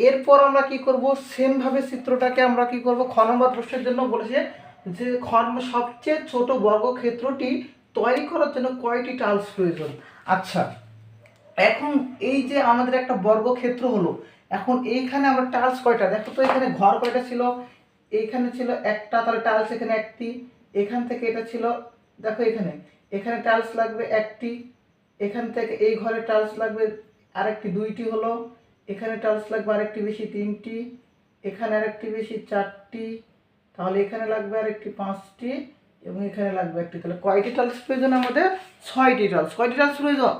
এরপর আমরা কি করব, সেম ভাবে চিত্রটাকে আমরা কি করব, খ নম্বর প্রশ্নের জন্য বলেছে যে সবচেয়ে ছোট বর্গক্ষেত্রটি তৈরি করার জন্য কয়টি টাইলস প্রয়োজন। আচ্ছা, এখন এই যে আমাদের একটা বর্গক্ষেত্র হলো, এখন এইখানে আমরা টাইলস কয়টা, দেখো তো এখানে ঘর কয়টা ছিল, এইখানে ছিল একটা, তাহলে টাইলস এখানে একটি, এখান থেকে এটা ছিল, দেখো এখানে এখানে টাইলস লাগবে একটি, এখান থেকে এই ঘরে টাইলস লাগবে আরেকটি, দুইটি হলো, এখানে টাইলস লাগবে আরেকটি বেশি তিনটি, এখানে আরেকটি বেশি চারটি, তাহলে এখানে লাগবে আরেকটি পাঁচটি, এবং এখানে লাগবে একটি। তাহলে কয়টি টাইলস প্রয়োজন আমাদের? ছয়টি টাইলস। কয়টি টাইলস প্রয়োজন?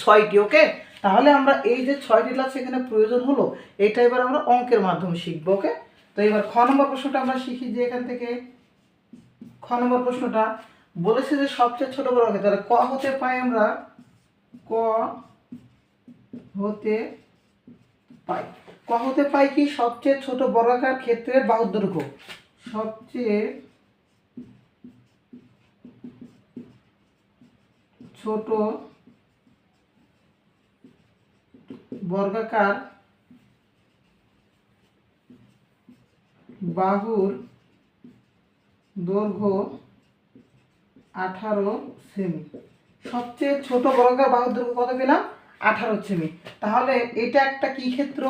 ছয়টি। ওকে, তাহলে আমরা এই যে ছয়টি টাইলস এখানে প্রয়োজন হলো, এটা এবার আমরা অঙ্কের মাধ্যমে শিখবো। ওকে, তো এবার খ নম্বর প্রশ্নটা আমরা শিখি, যে এখান থেকে খ নম্বর প্রশ্নটা বলেছে যে সবচেয়ে ছোট বড় হবে, তাহলে ক হতে পাই আমরা, ক হতে পাই, ক হতে পাই কি, সবচেয়ে ছোট বর্গাকার ক্ষেত্রের বাহুর দৈর্ঘ্য, সবচেয়ে ছোট বর্গাকার বাহুর দৈর্ঘ্য 18 সেমি। সবচেয়ে ছোট বর্গাকার বাহুর দৈর্ঘ্য কত পেলাম? 18 সেমি। তাহলে এটা একটা কি ক্ষেত্র?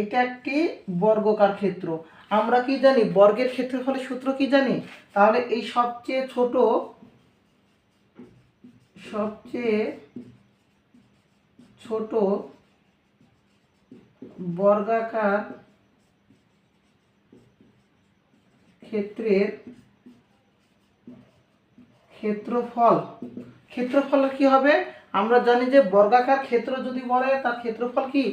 এটা একটি বর্গাকার ক্ষেত্র। আমরা কি জানি, বর্গের ক্ষেত্রফলের সূত্র কি জানি? তাহলে এই সবচেয়ে ছোট বর্গাকার ক্ষেত্রের ক্ষেত্রফল কি হবে? আমরা জানি যে বর্গাকার ক্ষেত্র যদি বলে, তার ক্ষেত্রফল কি,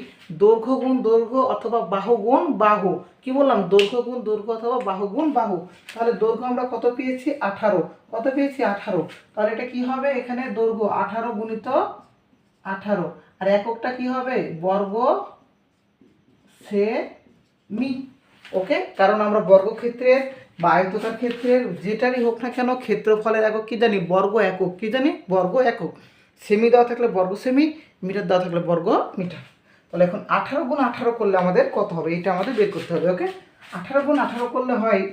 দৈর্ঘ্য গুণ দৈর্ঘ্য অথবা বাহু গুণ বাহু। কি বললাম? দৈর্ঘ্য গুণ দৈর্ঘ্য অথবা বাহু গুণ বাহু। তাহলে দৈর্ঘ্য আমরা কত পেয়েছি? 18। কত পেয়েছি? 18। তাহলে এটা কি হবে? এখানে দৈর্ঘ্য 18 গুণিত 18, আর এককটা কি হবে? বর্গ সেমি। ওকে, কারণ আমরা বর্গক্ষেত্রের বা আয়তকার ক্ষেত্রের যেটারই হোক না কেন, ক্ষেত্রফলের একক কি জানি? বর্গ একক। কি জানি? বর্গ একক। সেমি দেওয়া থাকলে বর্গ সেমি, মিটার দেওয়া থাকলে বর্গ মিটার। তাহলে এখন 18 গুণ 18 করলে আমাদের কত হবে, এটা আমাদের বের করতে হবে। ওকে, 18 গুণ 18 করলে হয়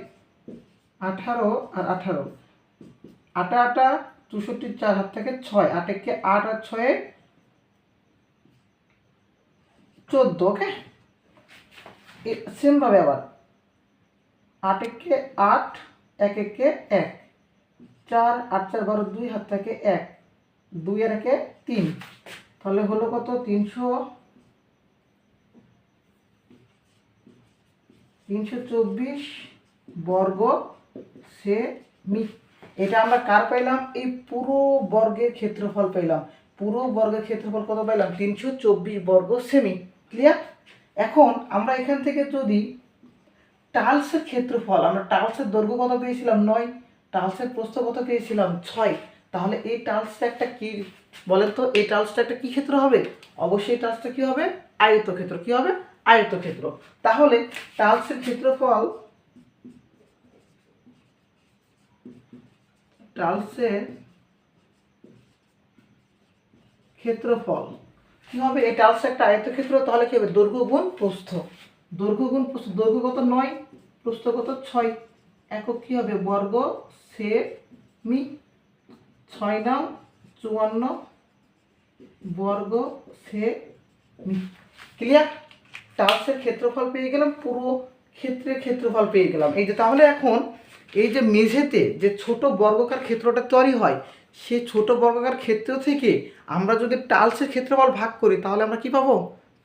18 আর 18, 8 8 64, 4 হাত থেকে 6, 8 একে 8 আর 6 14। ওকে, সেম ভাবে আবার 8 একে 8, 1 একে 1, 4 8 4 12, 2 হাত থেকে 1, 2 আর 1 3, তাহলে হলো কত? 324 বর্গ সেমি। এটা আমরা কার পাইলাম? এই পুরো বর্গের ক্ষেত্রফল পাইলাম। পুরো বর্গের ক্ষেত্রফল কত পাইলাম? 324 বর্গ সেমি। ক্লিয়ার? এখন আমরা এখান থেকে যদি টাইলসের ক্ষেত্রফল, আমরা টাইলসের দৈর্ঘ্য কত পেয়েছিলাম? 9, টাইলসের প্রস্থ কত পেয়েছিলাম? 6। তাহলে এই টাইলসটা একটা কি বলেন তো? এই টাইলসটা একটা কি ক্ষেত্র হবে? অবশ্যই টাইলসটা কি হবে? আয়তক্ষেত্র। কি হবে? আয়তক্ষেত্র। তাহলে টাইলসের ক্ষেত্রফল, টাইলসের ক্ষেত্রফল কি হবে? এই টাইলস একটা আয়তক্ষেত্র, তাহলে কি হবে? দৈর্ঘ্য গুণ প্রস্থ। দৈর্ঘ্য গুণ প্রস্থ। দৈর্ঘ্য কত? 9, প্রস্থ কত? 6, একক কি হবে? বর্গ সেমি। 6 নাও 54 বর্গ সেমি। ক্লিয়ার? টাইলসের ক্ষেত্রফল পেয়ে গেলাম, পুরো ক্ষেত্রের ক্ষেত্রফল পেয়ে গেলাম। এই যে, তাহলে এখন এই যে মেঝেতে যে ছোট বর্গাকার ক্ষেত্রটা তৈরি হয়, সেই ছোট বর্গাকার ক্ষেত্র থেকে আমরা যদি টাইলসের ক্ষেত্রফল ভাগ করি, তাহলে আমরা কি পাবো?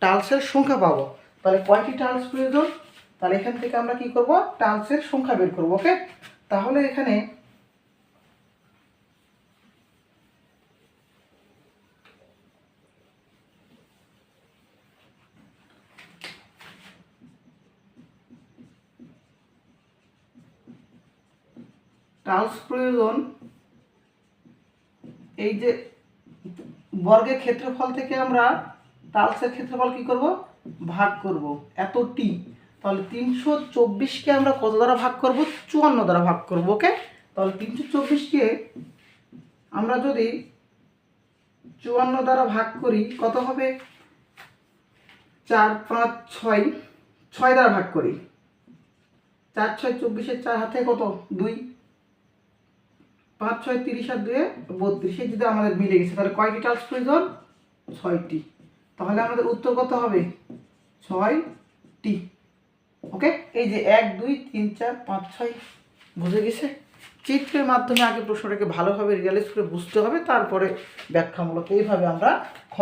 টাইলসের সংখ্যা পাবো। তাহলে কয়টি টাইলস প্রয়োজন? তাহলে এখান থেকে আমরা কি করব? টাইলসের সংখ্যা বের করব। ওকে, তাহলে এখানে টাইলস প্রয়োজন, এই যে বর্গের ক্ষেত্রফল থেকে আমরা টাইলসের ক্ষেত্রফল কি করব? ভাগ করব। এতটি, তাহলে 324কে আমরা কত দ্বারা ভাগ করব? 54 দ্বারা ভাগ করব। ওকে, তাহলে 324কে আমরা যদি 54 দ্বারা ভাগ করি, কত হবে? 4 5 6 6 দ্বারা ভাগ করি, 4 6 24, 4 হাতে কত 2, 5 6 30 আর 2 32, এই যদি আমাদের মিলে গেছে তাহলে কয়টি টালস প্রয়োজন? 6টি। তাহলে আমাদের উত্তর কত হবে? 6টি। ওকে, এই যে 1 2 3 4 5 6 বুঝে গেছে। চিত্রের মাধ্যমে আগে প্রশ্নটাকে ভালোভাবে রিয়ালাইজ করে বুঝতে হবে, তারপরে ব্যাখ্যামূলক এইভাবে আমরা